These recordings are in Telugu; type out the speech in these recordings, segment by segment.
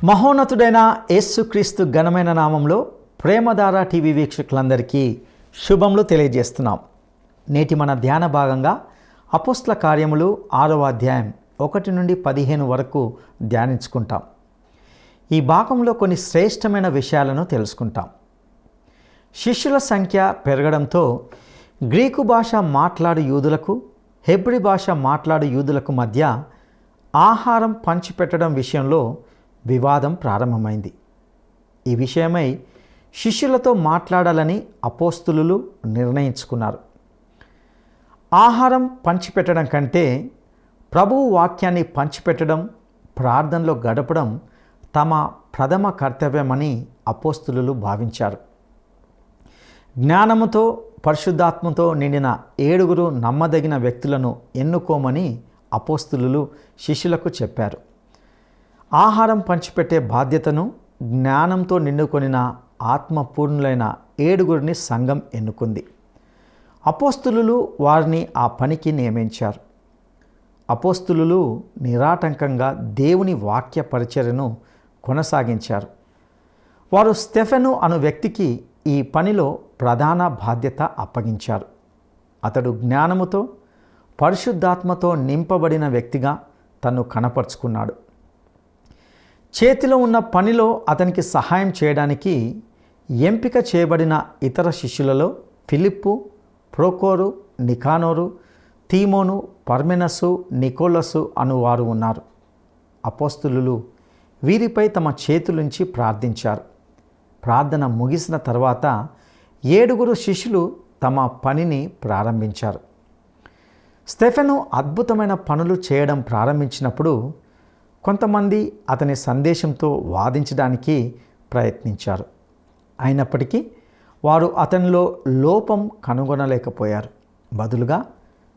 మహోన్నతుడైన యేసుక్రీస్తు ఘనమైన నామంలో ప్రేమధార టీవీ వీక్షకులందరికీ శుభములు తెలియజేస్తున్నాం. నేటి మన ధ్యాన భాగంగా అపోస్తల కార్యములు 6వ అధ్యాయం 1 నుండి 15 వరకు ధ్యానించుకుంటాం. ఈ భాగంలో కొన్ని శ్రేష్టమైన విషయాలను తెలుసుకుంటాం. శిష్యుల సంఖ్య పెరగడంతో గ్రీకు భాష మాట్లాడు యూదులకు, హెబ్రీ భాష మాట్లాడు యూదులకు మధ్య ఆహారం పంచిపెట్టడం విషయంలో వివాదం ప్రారంభమైంది. ఈ విషయమై శిష్యులతో మాట్లాడాలని అపోస్తులు నిర్ణయించుకున్నారు. ఆహారం పంచిపెట్టడం కంటే ప్రభువు వాక్యాన్ని పంచిపెట్టడం, ప్రార్థనలో గడపడం తమ ప్రథమ కర్తవ్యమని అపోస్తులు భావించారు. జ్ఞానముతో పరిశుద్ధాత్మతో నిండిన 7 నమ్మదగిన వ్యక్తులను ఎన్నుకోమని అపోస్తులు శిష్యులకు చెప్పారు. ఆహారం పంచిపెట్టే బాధ్యతను జ్ఞానంతో నిండుకొనిన ఆత్మపూర్ణులైన 7 సంఘం ఎన్నుకుంది. అపోస్తులు వారిని ఆ పనికి నియమించారు. అపోస్తులు నిరాటంకంగా దేవుని వాక్య పరిచర్యను కొనసాగించారు. వారు స్టెఫెను అను వ్యక్తికి ఈ పనిలో ప్రధాన బాధ్యత అప్పగించారు. అతడు జ్ఞానముతో పరిశుద్ధాత్మతో నింపబడిన వ్యక్తిగా తన్ను కనపరుచుకున్నాడు. చేతిలో ఉన్న పనిలో అతనికి సహాయం చేయడానికి ఎంపిక చేయబడిన ఇతర శిష్యులలో ఫిలిప్పు, ప్రోకోరు, నికానోరు, తీమోను, పర్మెనసు, నికోలసు అనువారు ఉన్నారు. అపోస్తులు వీరిపై తమ చేతులుంచి ప్రార్థించారు. ప్రార్థన ముగిసిన తర్వాత 7 శిష్యులు తమ పనిని ప్రారంభించారు. స్టెఫెను అద్భుతమైన పనులు చేయడం ప్రారంభించినప్పుడు కొంతమంది అతని సందేశంతో వాదించడానికి ప్రయత్నించారు. అయినప్పటికీ వారు అతనిలో లోపం కనుగొనలేకపోయారు. బదులుగా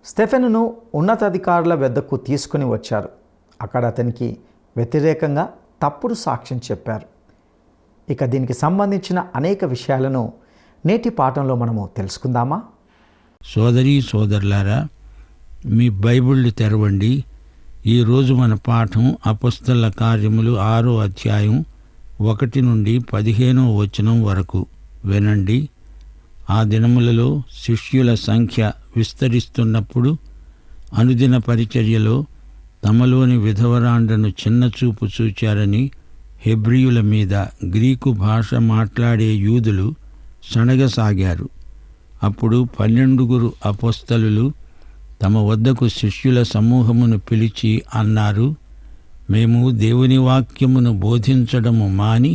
స్టెఫెనును ఉన్నతాధికారుల వద్దకు తీసుకుని వచ్చారు. అక్కడ అతనికి వ్యతిరేకంగా తప్పుడు సాక్ష్యం చెప్పారు. ఇక దీనికి సంబంధించిన అనేక విషయాలను నేటి పాఠంలో మనము తెలుసుకుందామా? సోదరీ సోదరులారా, మీ బైబిళ్ళు తెరవండి. ఈరోజు మన పాఠం అపోస్తల కార్యములు 6వ అధ్యాయం 1 నుండి 15వ వచనం వరకు వినండి. ఆ దినములలో శిష్యుల సంఖ్య విస్తరిస్తున్నప్పుడు అనుదిన పరిచర్యలో తమలోని విధవరాండ్రను చిన్నచూపు చూచారని హెబ్రీయుల మీద గ్రీకు భాష మాట్లాడే యూదులు సణగసాగారు. అప్పుడు 12 అపోస్తలులు తమ వద్దకు శిష్యుల సమూహమును పిలిచి అన్నారు, మేము దేవుని వాక్యమును బోధించడము మాని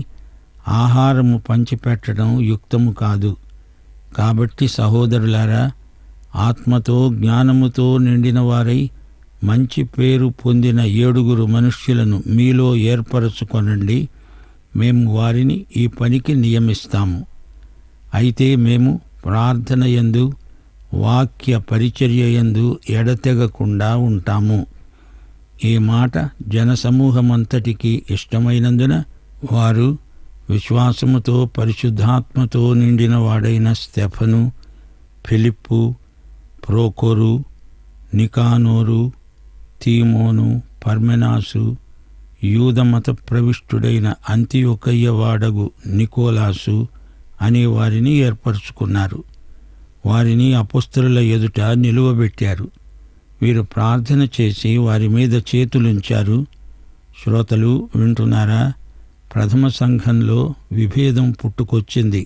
ఆహారము పంచిపెట్టడం యుక్తము కాదు. కాబట్టి సహోదరులారా, ఆత్మతో జ్ఞానముతో నిండిన వారై మంచి పేరు పొందిన 7 మనుష్యులను మీలో ఏర్పరచుకొనండి. మేము వారిని ఈ పనికి నియమిస్తాము. అయితే మేము ప్రార్థన యందు వాక్య పరిచర్య యందు ఎడతెగకుండా ఉంటాము. ఈ మాట జనసమూహమంతటికీ ఇష్టమైనందున వారు విశ్వాసముతో పరిశుద్ధాత్మతో నిండిన వాడైన స్టెఫను, ఫిలిప్పు, ప్రోకోరు, నికానోరు, తీమోను, పర్మెనాసు, యూదమత ప్రవిష్టుడైన అంతియొకయ్య వాడగు నికోలాసు అనే వారిని ఏర్పరచుకున్నారు. వారిని అపోస్తలుల ఎదుట నిలువబెట్టారు. వీరు ప్రార్థన చేసి వారి మీద చేతులుంచారు. శ్రోతలు వింటున్నారా? ప్రథమ సంఘంలో విభేదం పుట్టుకొచ్చింది.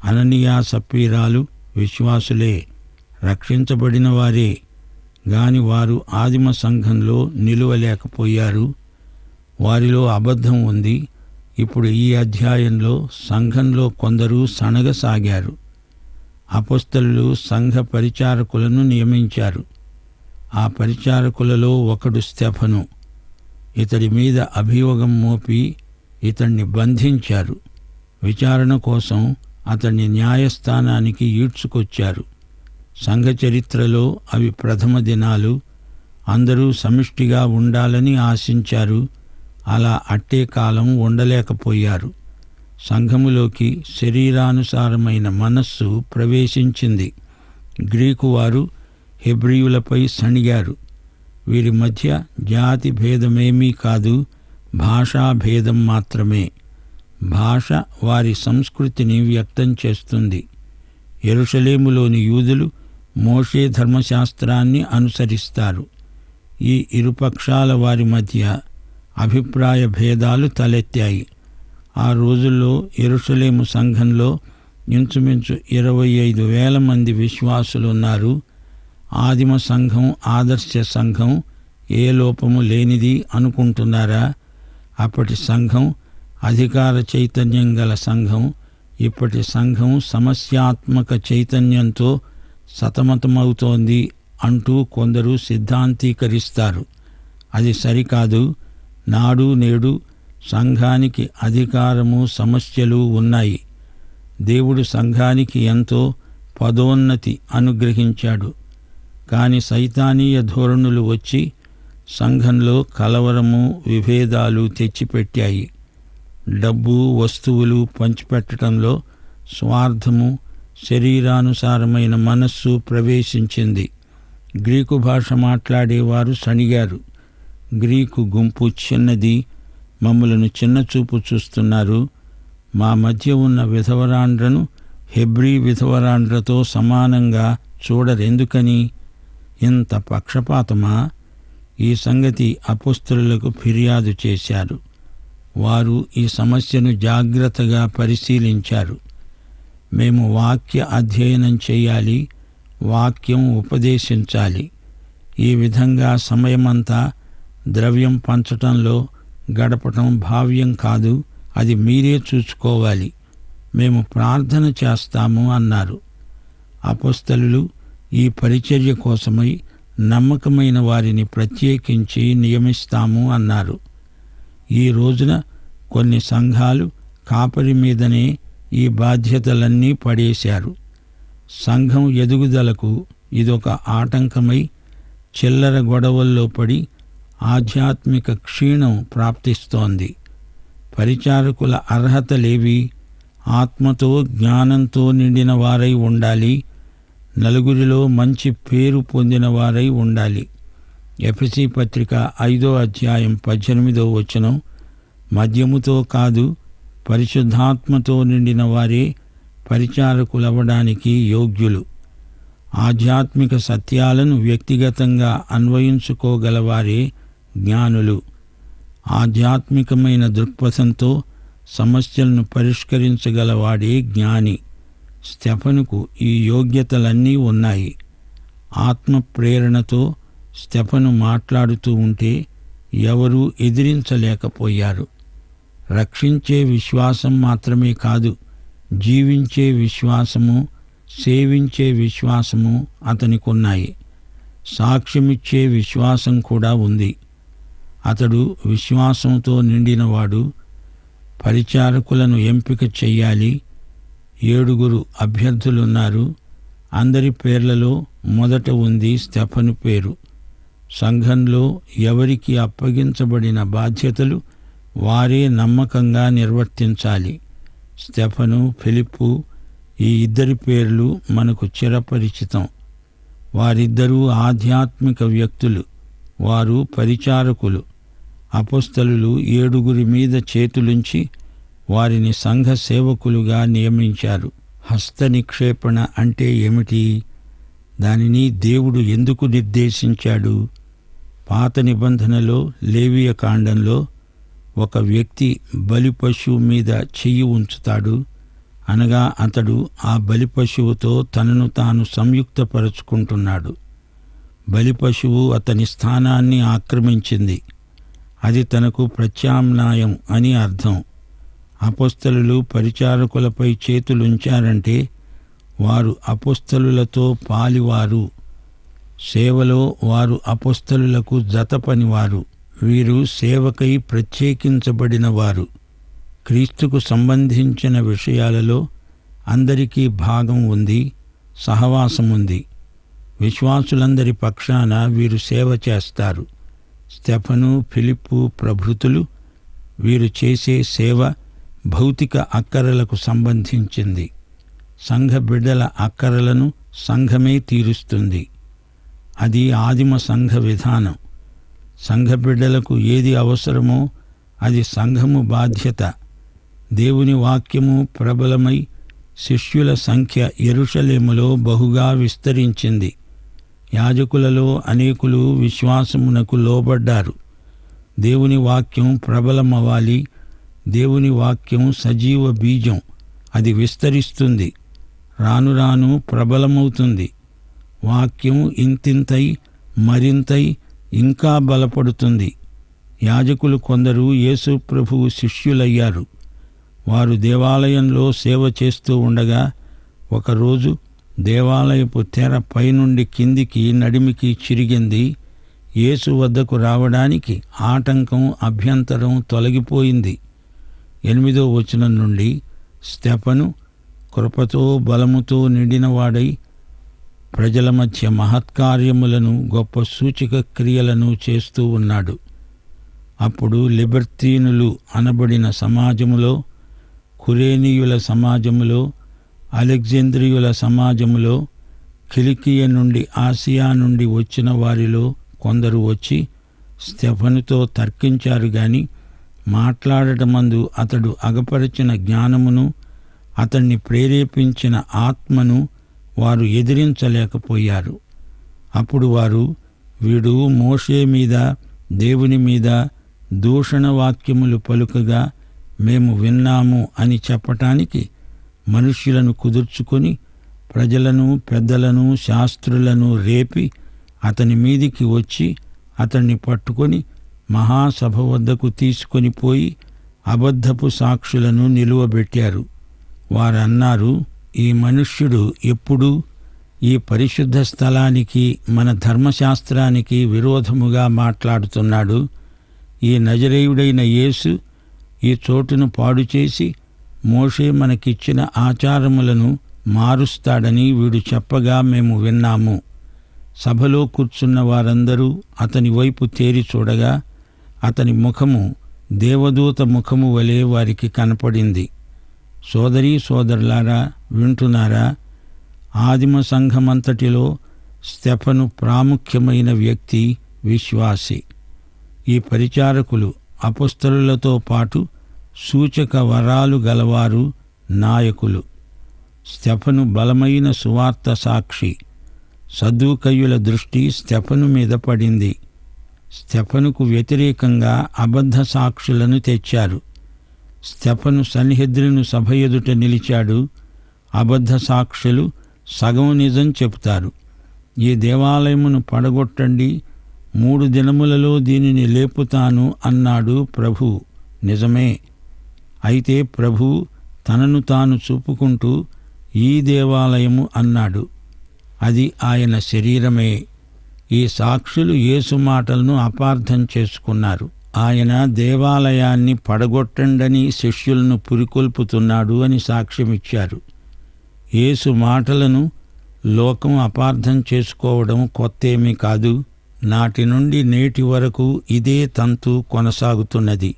అననీయ సప్పీరాలు విశ్వాసులే, రక్షించబడిన వారే, గాని వారు ఆదిమ సంఘంలో నిలువలేకపోయారు. వారిలో అబద్ధం ఉంది. ఇప్పుడు ఈ అధ్యాయంలో సంఘంలో కొందరు సణగసాగారు. అపోస్తలులు సంఘ పరిచారకులను నియమించారు. ఆ పరిచారకులలో ఒకడు స్టెఫను. ఇతడి మీద అభియోగం మోపి ఇతన్ని బంధించారు. విచారణ కోసం అతన్ని న్యాయస్థానానికి ఈడ్చుకొచ్చారు. సంఘ చరిత్రలో అవి ప్రథమ దినాలు. అందరూ సమిష్టిగా ఉండాలని ఆశించారు. అలా అట్టే కాలం ఉండలేకపోయారు. సంఘములోకి శరీరానుసారమైన మనస్సు ప్రవేశించింది. గ్రీకు వారు హెబ్రీయులపై సణిగారు. వీరి మధ్య జాతి భేదమేమీ కాదు, భాషాభేదం మాత్రమే. భాష వారి సంస్కృతిని వ్యక్తం చేస్తుంది. యెరూషలేములోని యూదులు మోషే ధర్మశాస్త్రాన్ని అనుసరిస్తారు. ఈ ఇరుపక్షాల వారి మధ్య అభిప్రాయ భేదాలు తలెత్తాయి. ఆ రోజుల్లో యెరూషలేము సంఘంలో ఇంచుమించు 25,000 మంది విశ్వాసులున్నారు. ఆదిమ సంఘం ఆదర్శ సంఘం, ఏ లోపము లేనిది అనుకుంటున్నారా? అప్పటి సంఘం అధికార చైతన్యం గల సంఘం. ఇప్పటి సంఘం సమస్యాత్మక చైతన్యంతో సతమతమవుతోంది అంటూ కొందరు సిద్ధాంతీకరిస్తారు. అది సరికాదు. నాడు నేడు సంఘానికి అధికారము, సమస్యలు ఉన్నాయి. దేవుడు సంఘానికి ఎంతో పదోన్నతి అనుగ్రహించాడు. కాని సైతానీయ ధోరణులు వచ్చి సంఘంలో కలవరము, విభేదాలు తెచ్చిపెట్టాయి. డబ్బు, వస్తువులు పంచిపెట్టడంలో స్వార్థము, శరీరానుసారమైన మనస్సు ప్రవేశించింది. గ్రీకు భాష మాట్లాడేవారు సణిగారు. గ్రీకు గుంపు చిన్నది, మమ్మలను చిన్నచూపు చూస్తున్నారు. మా మధ్య ఉన్న విధవరాండ్రను హెబ్రీ విధవరాండ్రతో సమానంగా చూడరెందుకని? ఇంత పక్షపాతమా? ఈ సంగతి అపోస్తలులకు ఫిర్యాదు చేశారు. వారు ఈ సమస్యను జాగ్రత్తగా పరిశీలించారు. మేము వాక్య అధ్యయనం చేయాలి, వాక్యం ఉపదేశించాలి. ఈ విధంగా సమయమంతా ద్రవ్యం పంచటంలో గడపటం భావ్యం కాదు. అది మీరే చూసుకోవాలి. మేము ప్రార్థన చేస్తాము అన్నారు. అపోస్తలులు ఈ పరిచర్య కోసమై నమ్మకమైన వారిని ప్రత్యేకించి నియమిస్తాము అన్నారు. ఈ రోజున కొన్ని సంఘాలు కాపరి మీదనే ఈ బాధ్యతలన్నీ పడేశారు. సంఘం ఎదుగుదలకు ఇదొక ఆటంకమై చిల్లర గొడవల్లో పడి ఆధ్యాత్మిక క్షీణం ప్రాప్తిస్తోంది. పరిచారకుల అర్హతలేవి? ఆత్మతో, జ్ఞానంతో నిండిన వారై ఉండాలి. నలుగురిలో మంచి పేరు పొందిన వారై ఉండాలి. ఎఫెసీ పత్రిక 5వ అధ్యాయం 18వ వచనం, మద్యముతో కాదు, పరిశుద్ధాత్మతో నిండిన వారే పరిచారకులవ్వడానికి యోగ్యులు. ఆధ్యాత్మిక సత్యాలను వ్యక్తిగతంగా అన్వయించుకోగలవారే జ్ఞానులు. ఆధ్యాత్మికమైన దృక్పథంతో సమస్యలను పరిష్కరించగలవాడే జ్ఞాని. స్టెఫనుకు ఈ యోగ్యతలన్నీ ఉన్నాయి. ఆత్మ ప్రేరణతో స్టెఫను మాట్లాడుతూ ఉంటే ఎవరూ ఎదిరించలేకపోయారు. రక్షించే విశ్వాసం మాత్రమే కాదు, జీవించే విశ్వాసము, సేవించే విశ్వాసము అతనికున్నాయి. సాక్ష్యమిచ్చే విశ్వాసం కూడా ఉంది. అతడు విశ్వాసంతో నిండినవాడు. పరిచారకులను ఎంపిక చెయ్యాలి. 7 అభ్యర్థులున్నారు. అందరి పేర్లలో మొదట ఉంది స్టెఫను పేరు. సంఘంలో ఎవరికి అప్పగించబడిన బాధ్యతలు వారే నమ్మకంగా నిర్వర్తించాలి. స్టెఫను, ఫిలిప్పు ఈ 2 పేర్లు మనకు చిరపరిచితం. వారిద్దరూ ఆధ్యాత్మిక వ్యక్తులు. వారు పరిచారకులు. అపోస్తలులు 7 మీద చేతులుంచి వారిని సంఘ సేవకులుగా నియమించారు. హస్త నిక్షేపణ అంటే ఏమిటి? దానిని దేవుడు ఎందుకు నిర్దేశించాడు? పాత నిబంధనలో లేవియ కాండంలో ఒక వ్యక్తి బలిపశువు మీద చెయ్యి ఉంచుతాడు. అనగా అతడు ఆ బలిపశువుతో తనను తాను సంయుక్తపరుచుకుంటున్నాడు. బలిపశువు అతని స్థానాన్ని ఆక్రమించింది. అది తనకు ప్రత్యామ్నాయం అని అర్థం. అపోస్తలులు పరిచారకులపై చేతులుంచారంటే వారు అపోస్తలులతో పాలివారు. సేవలో వారు అపోస్తలులకు జతపనివారు. వీరు సేవకై ప్రత్యేకించబడిన వారు. క్రీస్తుకు సంబంధించిన విషయాలలో అందరికీ భాగం ఉంది, సహవాసం ఉంది. విశ్వాసులందరి పక్షాన వీరు సేవ చేస్తారు. స్టెఫను, ఫిలిప్పు ప్రభృతులు వీరు చేసే సేవ భౌతిక అక్కరలకు సంబంధించింది. సంఘ బిడ్డల అక్కరలను సంఘమే తీరుస్తుంది. అది ఆదిమ సంఘ విధానం. సంఘ బిడ్డలకు ఏది అవసరమో అది సంఘము బాధ్యత. దేవుని వాక్యము ప్రబలమై శిష్యుల సంఖ్య యెరూషలేములో బహుగా విస్తరించింది. యాజకులలో అనేకులు విశ్వాసమునకు లోబడ్డారు. దేవుని వాక్యం ప్రబలమవ్వాలి. దేవుని వాక్యం సజీవ బీజం. అది విస్తరిస్తుంది, రాను రాను ప్రబలమవుతుంది. వాక్యం ఇంతింతై మరింతై ఇంకా బలపడుతుంది. యాజకులు కొందరు యేసు ప్రభువు శిష్యులయ్యారు. వారు దేవాలయంలో సేవ చేస్తూ ఉండగా ఒకరోజు దేవాలయపు తెర పైనుండి కిందికి నడిమికి చిరిగింది. యేసు వద్దకు రావడానికి ఆటంకం, అభ్యంతరం తొలగిపోయింది. 8వ వచనం నుండి, స్తెఫను కృపతో బలముతో నిండినవాడై ప్రజల మధ్య మహత్కార్యములను, గొప్ప సూచక క్రియలను చేస్తూ ఉన్నాడు. అప్పుడు లిబర్తీనులు అనబడిన సమాజములో, కురేనీయుల సమాజములో, అలెగ్జాంద్రియుల సమాజములో, కిలికియ నుండి, ఆసియా నుండి వచ్చిన వారిలో కొందరు వచ్చి స్తెఫనుతో తర్కించారు గాని మాట్లాడటమందు అతడు అగపరిచిన జ్ఞానమును, అతన్ని ప్రేరేపించిన ఆత్మను వారు ఎదిరించలేకపోయారు. అప్పుడు వారు, వీడు మోషే మీద, దేవుని మీద దూషణ వాక్యములు పలుకగా మేము విన్నాము అని చెప్పటానికి మనుష్యులను కుదుర్చుకొని ప్రజలను, పెద్దలను, శాస్త్రులను రేపి అతని మీదికి వచ్చి అతన్ని పట్టుకొని మహాసభ వద్దకు తీసుకొని పోయి అబద్ధపు సాక్షులను నిలువబెట్టారు. వారన్నారు, ఈ మనుష్యుడు ఎప్పుడూ ఈ పరిశుద్ధ స్థలానికి, మన ధర్మశాస్త్రానికి విరోధముగా మాట్లాడుతున్నాడు. ఈ నజరేయుడైన యేసు ఈ చోటును పాడుచేసి మోషే మనకిచ్చిన ఆచారములను మారుస్తాడని వీడు చెప్పగా మేము విన్నాము. సభలో కూర్చున్న వారందరూ అతని వైపు తేరి చూడగా అతని ముఖము దేవదూత ముఖము వలె వారికి కనపడింది. సోదరీ సోదరులారా, వింటున్నారా? ఆదిమ సంఘమంతటిలో స్తెఫను ప్రాముఖ్యమైన వ్యక్తి, విశ్వాసి. ఈ పరిచారకులు అపొస్తలులతో పాటు సూచక వరాలు గలవారు, నాయకులు. స్తెఫను బలమైన సువార్త సాక్షి. సద్దూకయ్యుల దృష్టి స్తెఫను మీద పడింది. స్తెఫనుకు వ్యతిరేకంగా అబద్ధ సాక్షులను తెచ్చారు. స్తెఫను సన్హెద్రిను సభ ఎదుట నిలిచాడు. అబద్ధ సాక్షులు సగం నిజం చెబుతారు. ఈ దేవాలయమును పడగొట్టండి, 3 దినములలో దీనిని లేపుతాను అన్నాడు ప్రభు. నిజమే. అయితే ప్రభు తనను తాను చూపుకుంటూ ఈ దేవాలయము అన్నాడు. అది ఆయన శరీరమే. ఈ సాక్షులు యేసు మాటలను అపార్థం చేసుకున్నారు. ఆయన దేవాలయాన్ని పడగొట్టండని శిష్యులను పురికొల్పుతున్నాడు అని సాక్ష్యమిచ్చారు. యేసు మాటలను లోకం అపార్థం చేసుకోవడం కొత్తేమీ కాదు. నాటి నుండి నేటి వరకు ఇదే తంతు కొనసాగుతున్నది.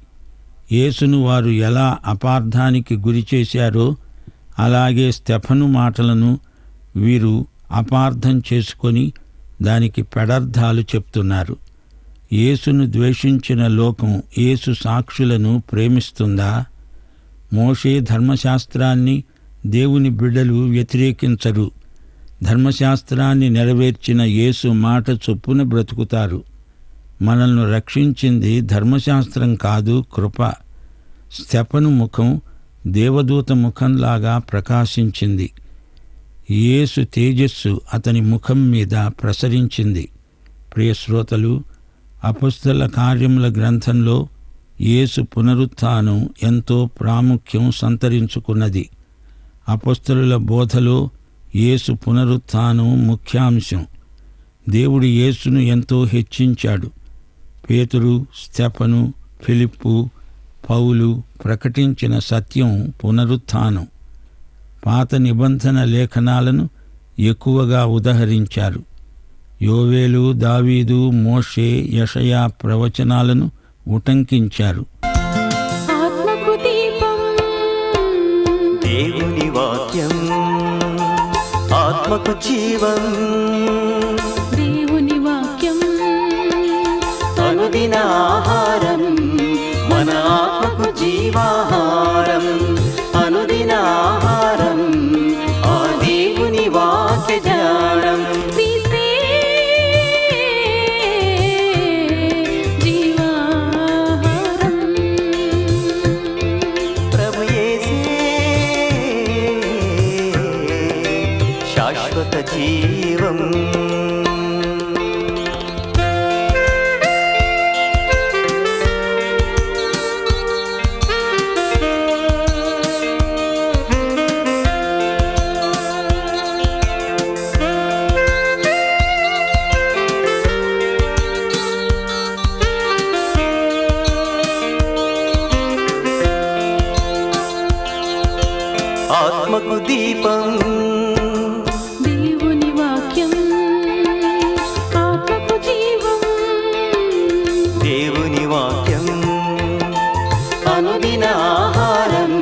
యేసును వారు ఎలా అపార్థానికి గురి చేశారో అలాగే స్తెఫను మాటలను వీరు అపార్థం చేసుకొని దానికి పెడర్థాలు చెప్తున్నారు. యేసును ద్వేషించిన లోకం యేసు సాక్షులను ప్రేమిస్తుందా? మోషే ధర్మశాస్త్రాన్ని దేవుని బిడ్డలు వ్యతిరేకించరు. ధర్మశాస్త్రాన్ని నెరవేర్చిన యేసు మాట చొప్పున బ్రతుకుతారు. మనల్ని రక్షించింది ధర్మశాస్త్రం కాదు, కృప. స్తెఫను ముఖం దేవదూత ముఖంలాగా ప్రకాశించింది. యేసు తేజస్సు అతని ముఖం మీద ప్రసరించింది. ప్రియ శ్రోతలు, అపొస్తల కార్యముల గ్రంథంలో యేసు పునరుత్థానం ఎంతో ప్రాముఖ్యం సంతరించుకున్నది. అపొస్తలుల బోధలో యేసు పునరుత్థానం ముఖ్యాంశం. దేవుడు యేసును ఎంతో హెచ్చించాడు. పేతురు, స్తెఫను, ఫిలిప్పు, పౌలు ప్రకటించిన సత్యం పునరుత్థానం. పాత నిబంధన లేఖనాలను ఎక్కువగా ఉదహరించారు. యోవేలు, దావీదు, మోషే, యెషయా ప్రవచనాలను ఉటంకించారు. ఆత్మకు దీపం దేవుని వాక్యం, ఆత్మకు జీవం. దేవుని వాక్యం అనుదిన ఆహారం, మన జీవాహారం అనుదినాహారం ఆ దేవుని వాక్య ధ్యానం. క్రీస్తే జీవాహారం. ప్రభు యేసే శాశ్వత జీవం. ఆత్మకు దీపం దేవుని వాక్యం ఆత్మకు జీవం. దేవుని వాక్యం అనుదిన ఆహారం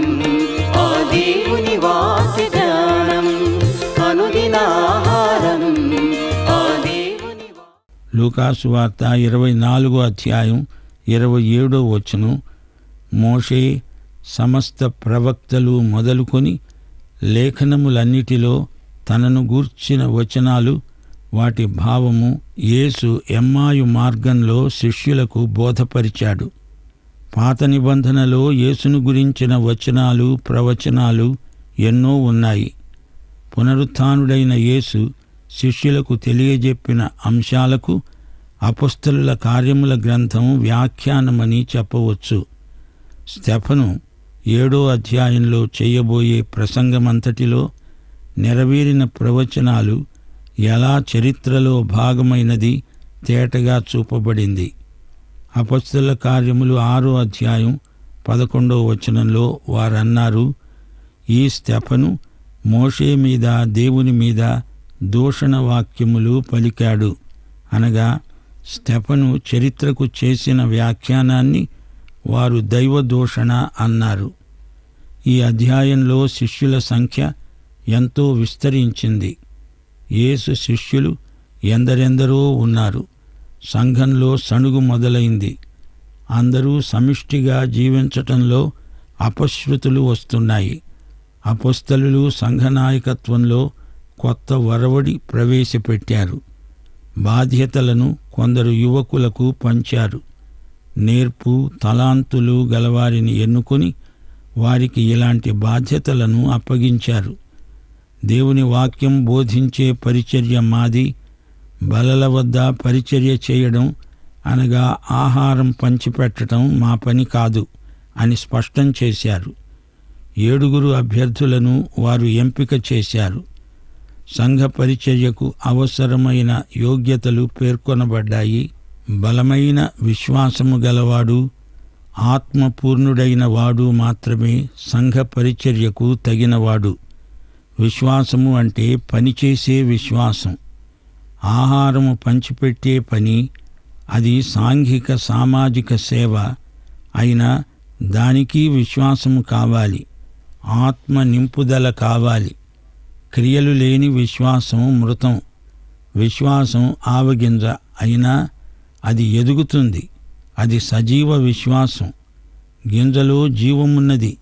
ఆ దేవుని వాక్య ధ్యానం. అనుదిన ఆహారం ఆ దేవుని లూకాసు వార్త 24వ అధ్యాయం 27వ వచనం. మోషే సమస్త ప్రవక్తలు మొదలుకొని లేఖనములన్నిటిలో తనను గూర్చిన వచనాలు, వాటి భావము యేసు ఎమ్మాయు మార్గంలో శిష్యులకు బోధపరిచాడు. పాత నిబంధనలో యేసును గురించిన వచనాలు, ప్రవచనాలు ఎన్నో ఉన్నాయి. పునరుత్థానుడైన యేసు శిష్యులకు తెలియజెప్పిన అంశాలకు అపొస్తలుల కార్యముల గ్రంథం వ్యాఖ్యానమని చెప్పవచ్చు. స్టెఫను 7వ అధ్యాయంలో చేయబోయే ప్రసంగమంతటిలో నెరవేరిన ప్రవచనాలు ఎలా చరిత్రలో భాగమైనది తేటగా చూపబడింది. అపొస్తలుల కార్యములు 6వ అధ్యాయం 11వ వచనంలో వారన్నారు, ఈ స్టెఫను మోషే మీద దేవుని మీద దూషణ వాక్యములు పలికాడు. అనగా స్టెఫను చరిత్రకు చేసిన వ్యాఖ్యానాన్ని వారు దైవదూషణ అన్నారు. ఈ అధ్యాయంలో శిష్యుల సంఖ్య ఎంతో విస్తరించింది. యేసు శిష్యులు ఎందరెందరో ఉన్నారు. సంఘంలో సణుగు మొదలైంది. అందరూ సమిష్టిగా జీవించటంలో అపశృతులు వస్తున్నాయి. అపొస్తలులు సంఘనాయకత్వంలో కొత్త వరవడి ప్రవేశపెట్టారు. బాధ్యతలను కొందరు యువకులకు పంచారు. నేర్పు, తలాంతులు గలవారిని ఎన్నుకొని వారికి ఇలాంటి బాధ్యతలను అప్పగించారు. దేవుని వాక్యం బోధించే పరిచర్య మాది. బలల వద్ద పరిచర్య చేయడం అనగా ఆహారం పంచిపెట్టడం మా పని కాదు అని స్పష్టం చేశారు. 7 అభ్యర్థులను వారు ఎంపిక చేశారు. సంఘ పరిచర్యకు అవసరమైన యోగ్యతలు పేర్కొనబడ్డాయి. బలమైన విశ్వాసము గలవాడు, ఆత్మపూర్ణుడైన వాడు మాత్రమే సంఘ పరిచర్యకు తగినవాడు. విశ్వాసము అంటే పనిచేసే విశ్వాసం. ఆహారము పంచిపెట్టే పని, అది సాంఘిక సామాజిక సేవ అయినా దానికి విశ్వాసము కావాలి. ఆత్మ నింపుదల కావాలి. క్రియలు లేని విశ్వాసం మృతం. విశ్వాసం ఆవగింజ అయినా అది ఎదుగుతుంది. అది సజీవ విశ్వాసం. గింజలో జీవమున్నది.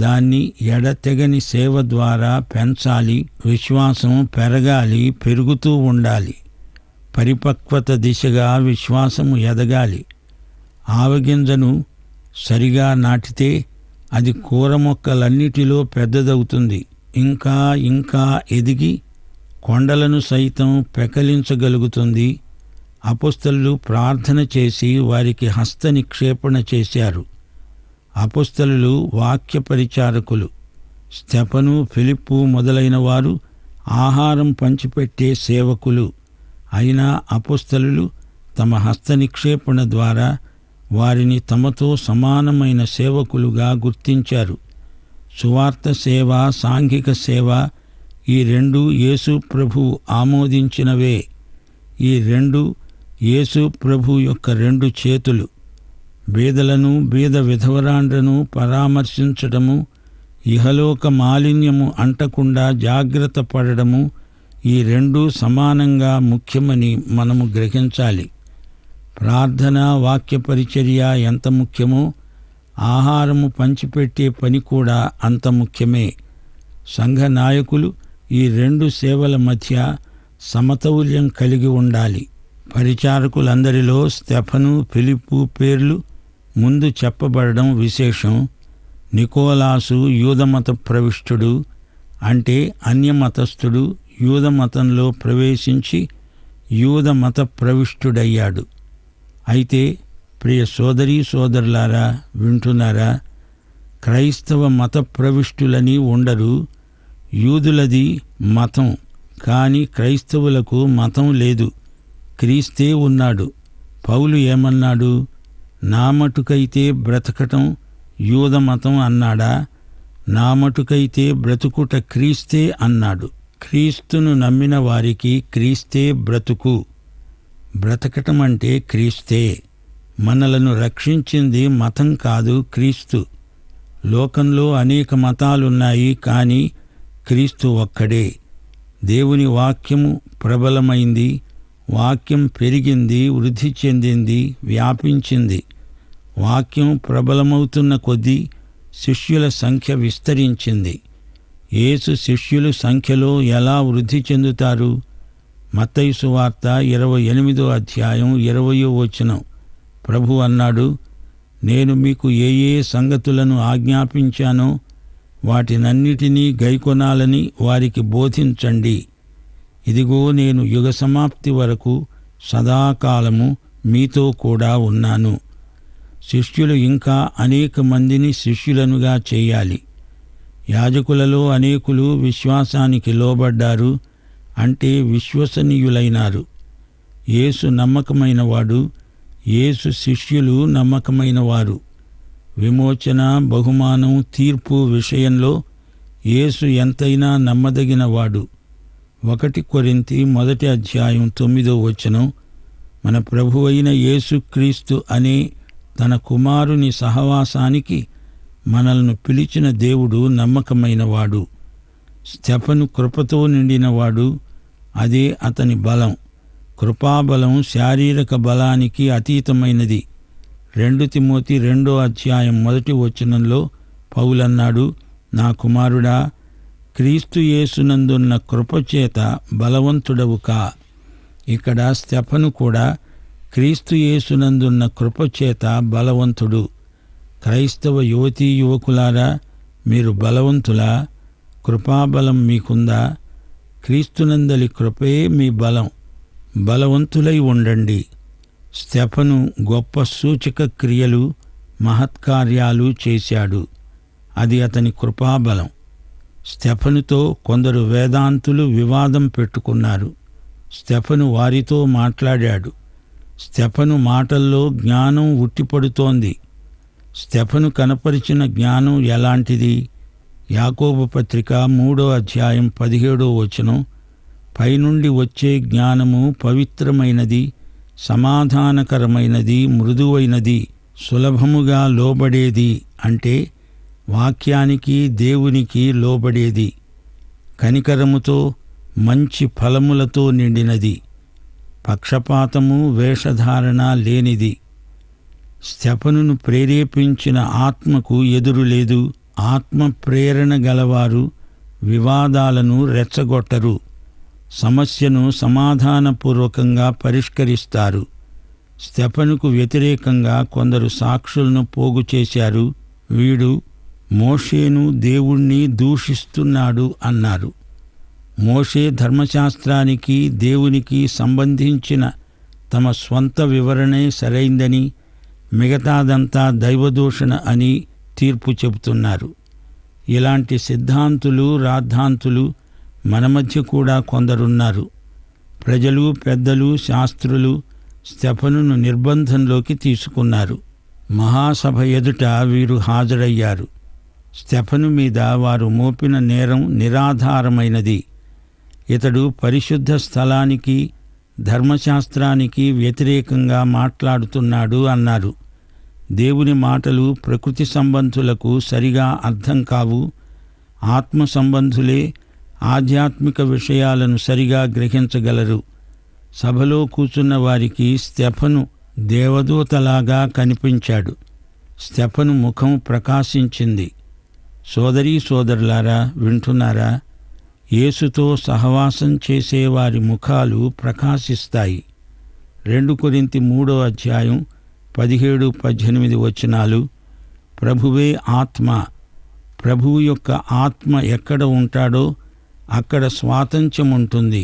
దాన్ని ఎడతెగని సేవ ద్వారా పెంచాలి. విశ్వాసం పెరగాలి, పెరుగుతూ ఉండాలి. పరిపక్వత దిశగా విశ్వాసము ఎదగాలి. ఆవగింజను సరిగా నాటితే అది కూర మొక్కలన్నిటిలో పెద్దదవుతుంది. ఇంకా ఇంకా ఎదిగి కొండలను సైతం పెకలించగలుగుతుంది. అపొస్తలులు ప్రార్థన చేసి వారికి హస్త నిక్షేపణ చేశారు. అపొస్తలులు వాక్య పరిచారకులు. స్టెఫను, ఫిలిప్పు మొదలైన వారు ఆహారం పంచిపెట్టే సేవకులు. అయినా అపొస్తలులు తమ హస్త నిక్షేపణ ద్వారా వారిని తమతో సమానమైన సేవకులుగా గుర్తించారు. సువార్త సేవ, సాంఘిక సేవ ఈ రెండు యేసు ప్రభు ఆమోదించినవే. ఈ రెండు యేసు ప్రభు యొక్క రెండు చేతులు. బీదలను, బీద విధవరాండ్రను పరామర్శించడము, ఇహలోక మాలిన్యము అంటకుండా జాగ్రత్త పడడము, ఈ రెండూ సమానంగా ముఖ్యమని మనము గ్రహించాలి. ప్రార్థన, వాక్య పరిచర్య ఎంత ముఖ్యమో ఆహారము పంచిపెట్టే పని కూడా అంత ముఖ్యమే. సంఘ నాయకులు ఈ రెండు సేవల మధ్య సమతౌల్యం కలిగి ఉండాలి. పరిచారకులందరిలో స్తెఫను, ఫిలిప్పు పేర్లు ముందు చెప్పబడడం విశేషం. నికోలాసు యూదమత ప్రవిష్టుడు, అంటే అన్యమతస్థుడు, యూదమతంలో ప్రవేశించి యూదమత ప్రవిష్టుడయ్యాడు. అయితే ప్రియ సోదరీ సోదరులారా, వింటున్నారా? క్రైస్తవ మత ప్రవిష్టులని ఉండరు. యూదులది మతం, కానీ క్రైస్తవులకు మతం లేదు, క్రీస్తే ఉన్నాడు. పౌలు ఏమన్నాడు? నా మటుకైతే బ్రతకటం యూదమతం అన్నాడా? నా మటుకైతే బ్రతుకుట క్రీస్తే అన్నాడు. క్రీస్తును నమ్మిన వారికి క్రీస్తే బ్రతుకు. బ్రతకటం అంటే క్రీస్తే. మనలను రక్షించింది మతం కాదు, క్రీస్తు. లోకంలో అనేక మతాలున్నాయి, కానీ క్రీస్తు ఒక్కడే. దేవుని వాక్యము ప్రబలమైంది, వాక్యం పెరిగింది, వృద్ధి చెందింది, వ్యాపించింది. వాక్యం ప్రబలమవుతున్న కొద్దీ శిష్యుల సంఖ్య విస్తరించింది. యేసు శిష్యులు సంఖ్యలో ఎలా వృద్ధి చెందుతారు? మత్తయి సువార్త 28వ అధ్యాయం 20వ వచనం. ప్రభు అన్నాడు, నేను మీకు ఏ ఏ సంగతులను ఆజ్ఞాపించానో వాటినన్నిటినీ గైకొనాలని వారికి బోధించండి. ఇదిగో నేను యుగ సమాప్తి వరకు సదాకాలము మీతో కూడా ఉన్నాను. శిష్యులు ఇంకా అనేక మందిని శిష్యులనుగా చేయాలి. యాజకులలో అనేకులు విశ్వాసానికి లోబడ్డారు, అంటే విశ్వసనీయులైనారు. యేసు నమ్మకమైనవాడు, యేసు శిష్యులు నమ్మకమైనవారు. విమోచన, బహుమానం, తీర్పు విషయంలో యేసు ఎంతైనా నమ్మదగినవాడు. 1 కొరింథీ 1వ అధ్యాయం 9వ వచనం. మన ప్రభువైన యేసుక్రీస్తు అనే తన కుమారుని సహవాసానికి మనల్ని పిలిచిన దేవుడు నమ్మకమైనవాడు. స్తెఫను కృపతో నిండినవాడు, అదే అతని బలం. కృపాబలం శారీరక బలానికి అతీతమైనది. 2 తిమోతి 2వ అధ్యాయం 1వ వచనంలో పౌలన్నాడు, నా కుమారుడా, క్రీస్తు యేసునందున్న కృపచేత బలవంతుడవు కా. ఇక్కడ స్తెఫను కూడా క్రీస్తు యేసునందున్న కృపచేత బలవంతుడు. క్రైస్తవ యువతీ యువకులారా, మీరు బలవంతులా? కృపాబలం మీకుందా? క్రీస్తునందలి కృపే మీ బలం. బలవంతులై ఉండండి. స్తెఫను గొప్ప సూచక క్రియలు, మహత్కార్యాలు చేశాడు. అది అతని కృపాబలం. స్తెఫనుతో కొందరు వేదాంతులు వివాదం పెట్టుకున్నారు. స్తెఫను వారితో మాట్లాడాడు. స్తెఫను మాటల్లో జ్ఞానం ఉట్టిపడుతోంది. స్తెఫను కనపరిచిన జ్ఞానం ఎలాంటిది? యాకోబు పత్రిక 3వ అధ్యాయం 17వ వచనం. పైనుండి వచ్చే జ్ఞానము పవిత్రమైనది, సమాధానకరమైనది, మృదువైనది, సులభముగా లోబడేది, అంటే వాక్యానికి దేవునికి లోబడేది, కనికరముతో మంచి ఫలములతో నిండినది, పక్షపాతము వేషధారణ లేనిది. స్తెఫనును ప్రేరేపించిన ఆత్మకు ఎదురులేదు. ఆత్మ ప్రేరణ గలవారు వివాదాలను రెచ్చగొట్టరు, సమస్యను సమాధానపూర్వకంగా పరిష్కరిస్తారు. స్తెఫనుకు వ్యతిరేకంగా కొందరు సాక్షులను పోగు చేశారు. వీడు మోషేను దేవుణ్ణి దూషిస్తున్నాడు అన్నారు. మోషే ధర్మశాస్త్రానికి దేవునికి సంబంధించిన తమ స్వంత వివరణే సరైందని, మిగతాదంతా దైవదూషణ అని తీర్పు చెబుతున్నారు. ఇలాంటి సిద్ధాంతులు, రాద్ధాంతులు మన మధ్య కూడా కొందరున్నారు. ప్రజలు, పెద్దలు, శాస్త్రులు స్తెఫనును నిర్బంధంలోకి తీసుకున్నారు. మహాసభ ఎదుట వీరు హాజరయ్యారు. స్తెఫను మీద వారు మోపిన నేరం నిరాధారమైనది. ఇతడు పరిశుద్ధ స్థలానికి, ధర్మశాస్త్రానికి వ్యతిరేకంగా మాట్లాడుతున్నాడు అన్నారు. దేవుని మాటలు ప్రకృతి సంబంధులకు సరిగా అర్థం కావు. ఆత్మ సంబంధులే ఆధ్యాత్మిక విషయాలను సరిగా గ్రహించగలరు. సభలో కూర్చున్న వారికి స్తెఫను దేవదూతలాగా కనిపించాడు. స్తెఫను ముఖం ప్రకాశించింది. సోదరీ సోదరులారా, వింటున్నారా? యేసుతో సహవాసం చేసేవారి ముఖాలు ప్రకాశిస్తాయి. 2 కొరింథీ 3:17-18 వచనాలు. ప్రభువే ఆత్మ. ప్రభువు యొక్క ఆత్మ ఎక్కడ ఉంటాడో అక్కడ స్వాతంత్ర్యం ఉంటుంది.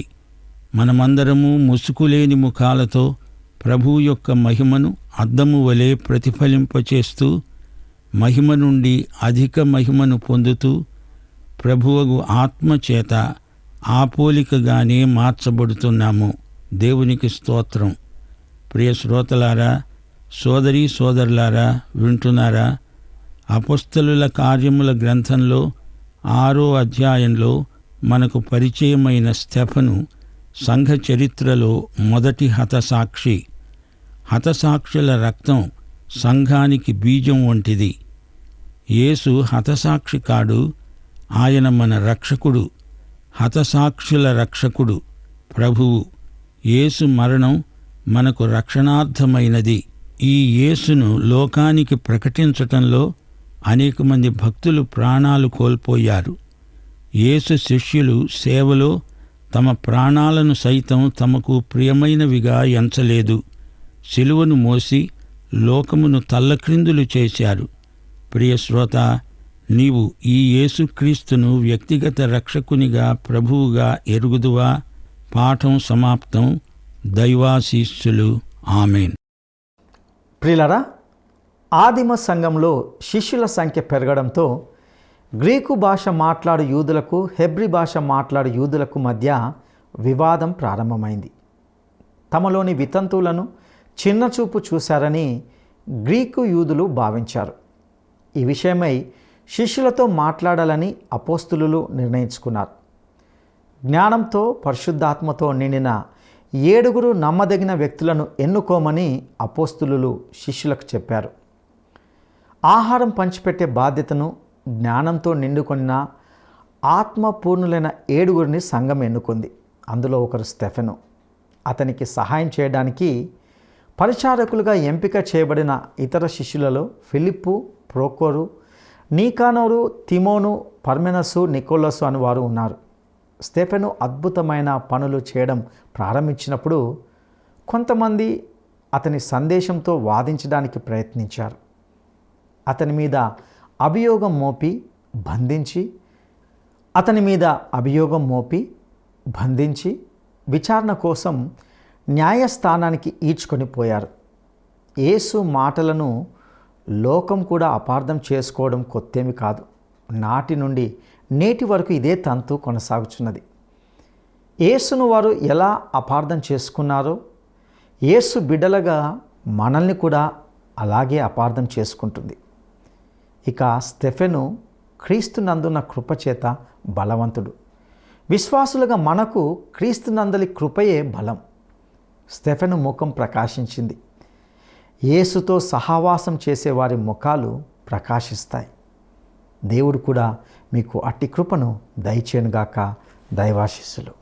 మనమందరము ముసుకులేని ముఖాలతో ప్రభువు యొక్క మహిమను అద్దము వలె ప్రతిఫలింపచేస్తూ మహిమ నుండి అధిక మహిమను పొందుతూ ప్రభువగు ఆత్మచేత ఆ పోలికగానే మార్చబడుతున్నాము. దేవునికి స్తోత్రం. ప్రియ శ్రోతలారా, సోదరీ సోదరులారా, వింటున్నారా? అపొస్తలుల కార్యముల గ్రంథంలో 6వ అధ్యాయంలో మనకు పరిచయమైన స్తెఫను సంఘ చరిత్రలో మొదటి హతసాక్షి. హతసాక్షుల రక్తం సంఘానికి బీజం వంటిది. యేసు హతసాక్షి కాడు, ఆయన మన రక్షకుడు, హతసాక్షుల రక్షకుడు, ప్రభువు. యేసు మరణం మనకు రక్షణార్థమైనది. ఈ యేసును లోకానికి ప్రకటించటంలో అనేక మంది భక్తులు ప్రాణాలు కోల్పోయారు. యేసు శిష్యులు సేవలో తమ ప్రాణాలను సైతం తమకు ప్రియమైనవిగా ఎంచలేదు. సిలువను మోసి లోకమును తల్లక్రిందులు చేశారు. ప్రియ శ్రోత, నీవు ఈ యేసుక్రీస్తును వ్యక్తిగత రక్షకునిగా, ప్రభువుగా ఎరుగుదువా? పాఠం సమాప్తం. దైవాశీస్సులు. ఆమేన్. ప్రియులారా, ఆదిమ సంఘంలో శిష్యుల సంఖ్య పెరగడంతో గ్రీకు భాష మాట్లాడు యూదులకు, హెబ్రీ భాష మాట్లాడు యూదులకు మధ్య వివాదం ప్రారంభమైంది. తమలోని వితంతువులను చిన్నచూపు చూశారని గ్రీకు యూదులు భావించారు. ఈ విషయమై శిష్యులతో మాట్లాడాలని అపోస్తులు నిర్ణయించుకున్నారు. జ్ఞానంతో, పరిశుద్ధాత్మతో నిండిన 7 నమ్మదగిన వ్యక్తులను ఎన్నుకోమని అపోస్తులు శిష్యులకు చెప్పారు. ఆహారం పంచిపెట్టే బాధ్యతను జ్ఞానంతో నిండుకొన్న ఆత్మపూర్ణులైన 7 సంఘం ఎన్నుకుంది. అందులో ఒకరు స్తెఫెను. అతనికి సహాయం చేయడానికి పరిచారకులుగా ఎంపిక చేయబడిన ఇతర శిష్యులలో ఫిలిప్పు, ప్రోకోరు, నీకానోరు, తిమోను, పర్మెనసు, నికోలసు అని వారు ఉన్నారు. స్తెఫెను అద్భుతమైన పనులు చేయడం ప్రారంభించినప్పుడు కొంతమంది అతని సందేశంతో వాదించడానికి ప్రయత్నించారు. అతని మీద అభియోగం మోపి బంధించి విచారణ కోసం న్యాయస్థానానికి ఈడ్చుకొని పోయారు. యేసు మాటలను లోకం కూడా అపార్థం చేసుకోవడం కొత్తేమి కాదు. నాటి నుండి నేటి వరకు ఇదే తంతు కొనసాగుతున్నది. యేసును వారు ఎలా అపార్థం చేసుకున్నారో యేసు బిడ్డలుగా మనల్ని కూడా అలాగే అపార్థం చేసుకుంటుంది. ఇక స్తెఫెను క్రీస్తునందున్న కృపచేత బలవంతుడు. విశ్వాసులుగా మనకు క్రీస్తునందలి కృపయే బలం. స్తెఫెను ముఖం ప్రకాశించింది. యేసుతో సహవాసం చేసేవారి ముఖాలు ప్రకాశిస్తాయి. దేవుడు కూడా మీకు అట్టి కృపను దయచేయునుగాక. దైవాశీస్సులు.